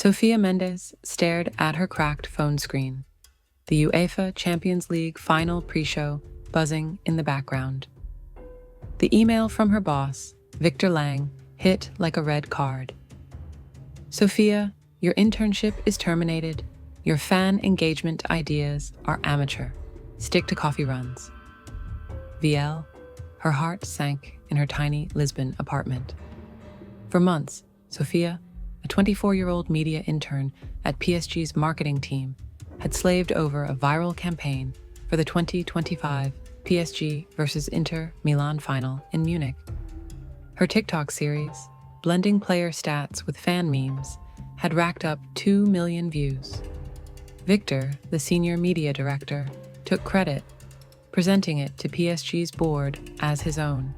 Sofia Mendes stared at her cracked phone screen, the UEFA Champions League final pre-show buzzing in the background. The email from her boss, Victor Lang, hit like a red card. Sofia, your internship is terminated. Your fan engagement ideas are amateur. Stick to coffee runs. VL, her heart sank in her tiny Lisbon apartment. For months, Sofia, a 24-year-old media intern at PSG's marketing team, had slaved over a viral campaign for the 2025 PSG versus Inter Milan final in Munich. Her TikTok series, blending player stats with fan memes, had racked up 2 million views. Victor, the senior media director, took credit, presenting it to PSG's board as his own.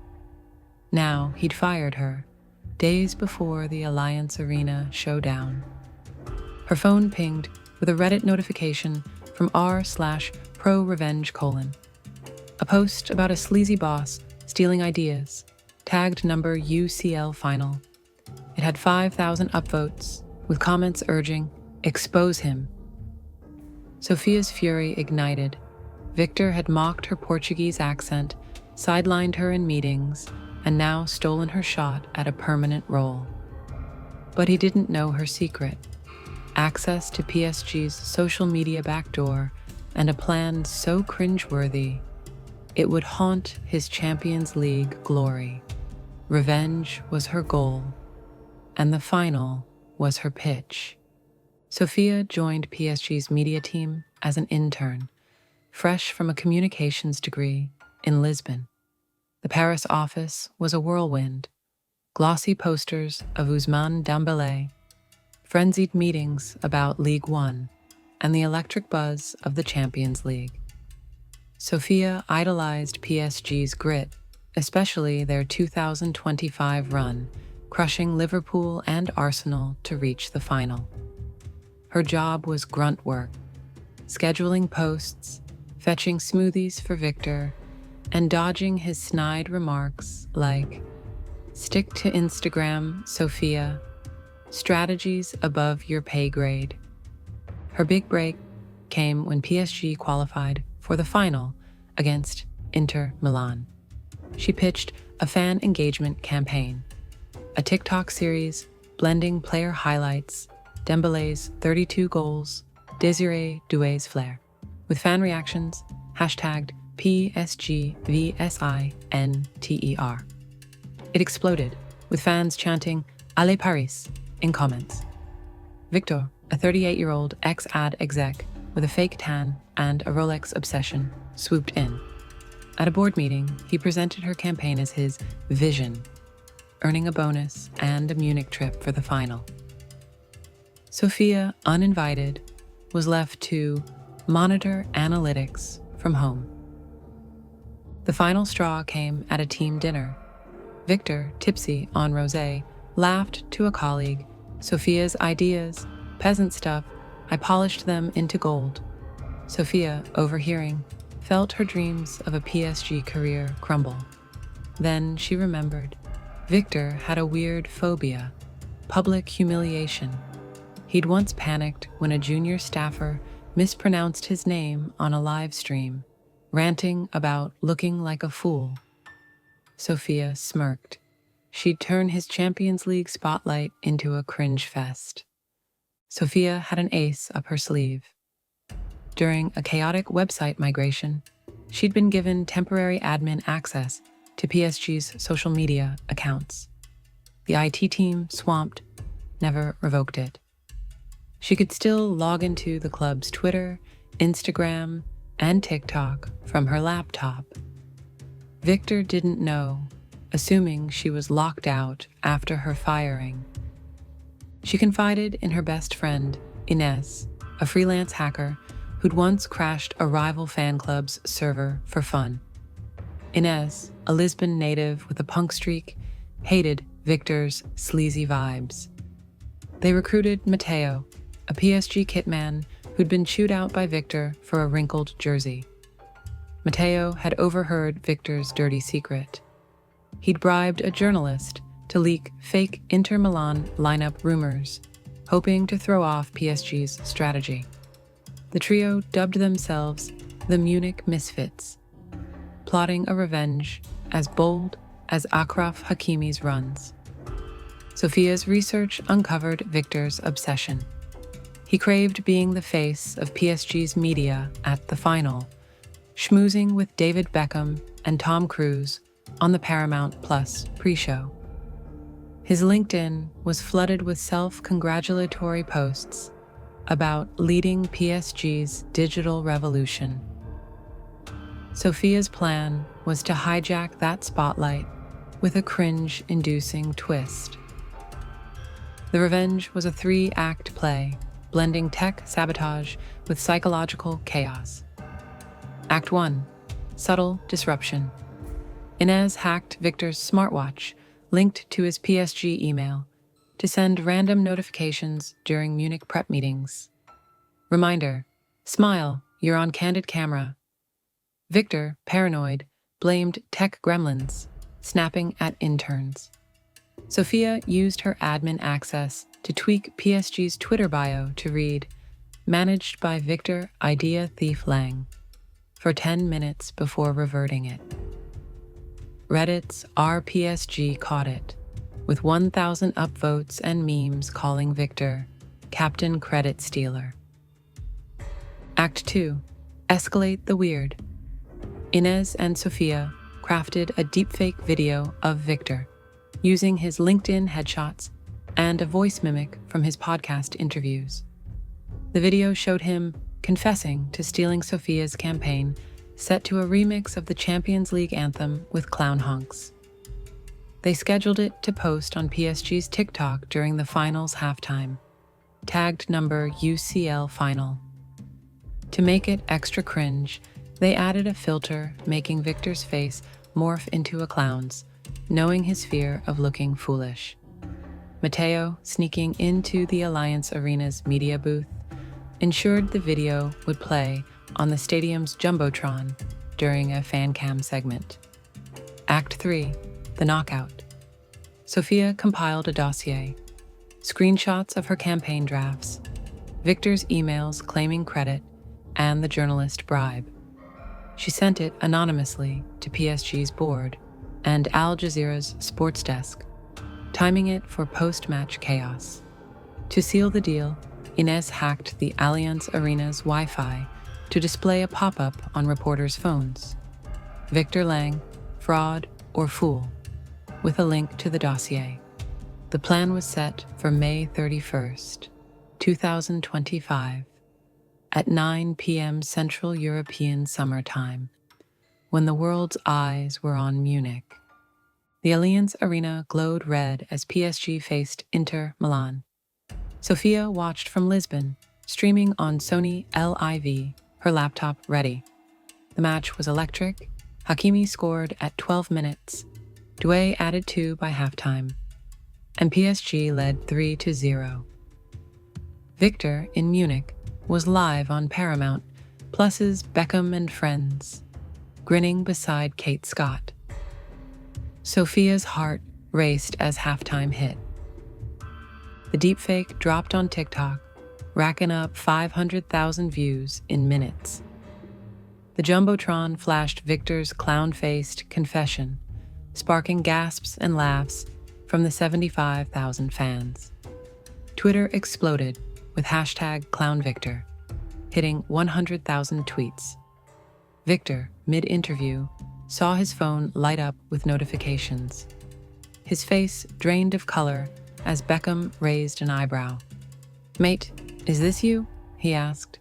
Now he'd fired her, days before the Alliance Arena showdown. Her phone pinged with a Reddit notification from r/ProRevenge: a post about a sleazy boss stealing ideas, tagged number UCL final. It had 5,000 upvotes, with comments urging, "Expose him." Sofia's fury ignited. Victor had mocked her Portuguese accent, sidelined her in meetings, and now stolen her shot at a permanent role. But he didn't know her secret: access to PSG's social media backdoor and a plan so cringeworthy it would haunt his Champions League glory. Revenge was her goal, and the final was her pitch. Sofia joined PSG's media team as an intern, fresh from a communications degree in Lisbon. The Paris office was a whirlwind: glossy posters of Ousmane Dembélé, frenzied meetings about League One, and the electric buzz of the Champions League. Sofia idolized PSG's grit, especially their 2025 run, crushing Liverpool and Arsenal to reach the final. Her job was grunt work, scheduling posts, fetching smoothies for Victor, and dodging his snide remarks like, "Stick to Instagram, Sofia. Strategies above your pay grade." Her big break came when PSG qualified for the final against Inter Milan. She pitched a fan engagement campaign, a TikTok series blending player highlights, Dembélé's 32 goals, Désiré Doué's flair, with fan reactions hashtagged PSGVSINTER. It exploded, with fans chanting "Allez Paris" in comments. Victor, a 38-year-old ex-ad exec with a fake tan and a Rolex obsession, swooped in. At a board meeting, he presented her campaign as his vision, earning a bonus and a Munich trip for the final. Sofia, uninvited, was left to monitor analytics from home. The final straw came at a team dinner. Victor, tipsy on rosé, laughed to a colleague, "Sofia's ideas, peasant stuff, I polished them into gold." Sofia, overhearing, felt her dreams of a PSG career crumble. Then she remembered. Victor had a weird phobia: public humiliation. He'd once panicked when a junior staffer mispronounced his name on a live stream, ranting about looking like a fool. Sofia smirked. She'd turn his Champions League spotlight into a cringe-fest. Sofia had an ace up her sleeve. During a chaotic website migration, she'd been given temporary admin access to PSG's social media accounts. The IT team, swamped, never revoked it. She could still log into the club's Twitter, Instagram, and TikTok from her laptop. Victor didn't know, assuming she was locked out after her firing. She confided in her best friend, Inés, a freelance hacker who'd once crashed a rival fan club's server for fun. Inés, a Lisbon native with a punk streak, hated Victor's sleazy vibes. They recruited Mateo, a PSG kitman who'd been chewed out by Victor for a wrinkled jersey. Mateo had overheard Victor's dirty secret. He'd bribed a journalist to leak fake Inter Milan lineup rumors, hoping to throw off PSG's strategy. The trio dubbed themselves the Munich Misfits, plotting a revenge as bold as Achraf Hakimi's runs. Sofia's research uncovered Victor's obsession. He craved being the face of PSG's media at the final, schmoozing with David Beckham and Tom Cruise on the Paramount Plus pre-show. His LinkedIn was flooded with self-congratulatory posts about leading PSG's digital revolution. Sofia's plan was to hijack that spotlight with a cringe-inducing twist. The Revenge was a 3-act play, blending tech sabotage with psychological chaos. Act 1. Subtle disruption. Inez hacked Victor's smartwatch, linked to his PSG email, to send random notifications during Munich prep meetings. Reminder: smile, you're on candid camera. Victor, paranoid, blamed tech gremlins, snapping at interns. Sofia used her admin access to tweak PSG's Twitter bio to read, "Managed by Victor Idea Thief Lang," for 10 minutes before reverting it. Reddit's RPSG caught it, with 1,000 upvotes and memes calling Victor Captain Credit Stealer. Act 2. Escalate the weird. Inez and Sofia crafted a deepfake video of Victor, using his LinkedIn headshots and a voice mimic from his podcast interviews. The video showed him confessing to stealing Sofia's campaign, set to a remix of the Champions League anthem with clown honks. They scheduled it to post on PSG's TikTok during the finals halftime, tagged number UCL final. To make it extra cringe, they added a filter making Victor's face morph into a clown's, knowing his fear of looking foolish. Matteo, sneaking into the Alliance Arena's media booth, ensured the video would play on the stadium's Jumbotron during a fan cam segment. Act 3. The Knockout. Sofia compiled a dossier, screenshots of her campaign drafts, Victor's emails claiming credit, and the journalist bribe. She sent it anonymously to PSG's board and Al Jazeera's sports desk, timing it for post-match chaos. To seal the deal, Inez hacked the Allianz Arena's Wi-Fi to display a pop-up on reporters' phones. Victor Lang, fraud or fool, with a link to the dossier. The plan was set for May 31st, 2025, at 9 p.m. Central European Summer Time, when the world's eyes were on Munich. The Allianz Arena glowed red as PSG faced Inter Milan. Sofia watched from Lisbon, streaming on Sony LIV, her laptop ready. The match was electric. Hakimi scored at 12 minutes. Doué added 2 by halftime, and PSG led 3-0. Victor, in Munich, was live on Paramount Plus's Beckham and Friends, grinning beside Kate Scott. Sofia's heart raced as halftime hit. The deepfake dropped on TikTok, racking up 500,000 views in minutes. The Jumbotron flashed Victor's clown-faced confession, sparking gasps and laughs from the 75,000 fans. Twitter exploded with #ClownVictor, hitting 100,000 tweets. Victor, mid-interview, saw his phone light up with notifications. His face drained of color as Beckham raised an eyebrow. "Mate, is this you?" he asked.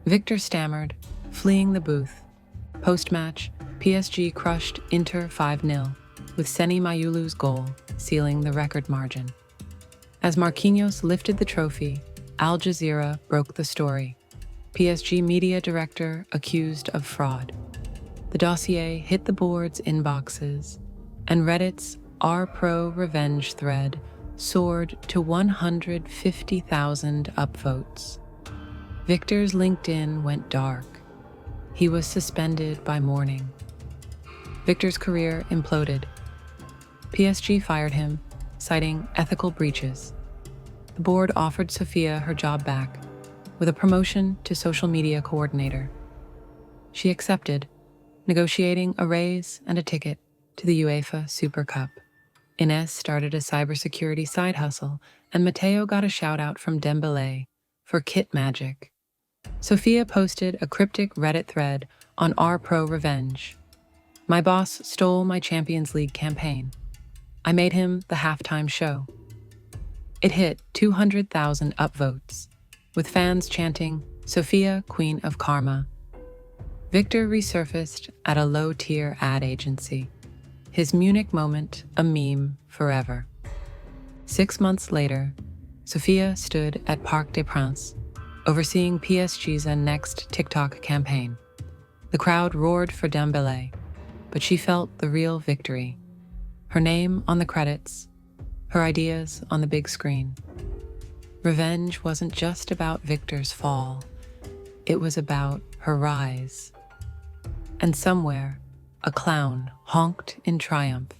Victor stammered, fleeing the booth. Post-match, PSG crushed Inter 5-0, with Seni Mayulu's goal sealing the record margin. As Marquinhos lifted the trophy, Al Jazeera broke the story. PSG media director accused of fraud. The dossier hit the board's inboxes, and Reddit's ProRevenge thread soared to 150,000 upvotes. Victor's LinkedIn went dark. He was suspended by morning. Victor's career imploded. PSG fired him, citing ethical breaches. The board offered Sofia her job back, with a promotion to social media coordinator. She accepted, negotiating a raise and a ticket to the UEFA Super Cup. Ines started a cybersecurity side hustle, and Matteo got a shout-out from Dembélé for kit magic. Sofia posted a cryptic Reddit thread on our ProRevenge. My boss stole my Champions League campaign. I made him the halftime show. It hit 200,000 upvotes, with fans chanting, Sofia, Queen of Karma. Victor resurfaced at a low-tier ad agency. His Munich moment, a meme forever. 6 months later, Sofia stood at Parc des Princes, overseeing PSG's next TikTok campaign. The crowd roared for Dembélé, but she felt the real victory. Her name on the credits, her ideas on the big screen. Revenge wasn't just about Victor's fall, it was about her rise. And somewhere, a clown honked in triumph.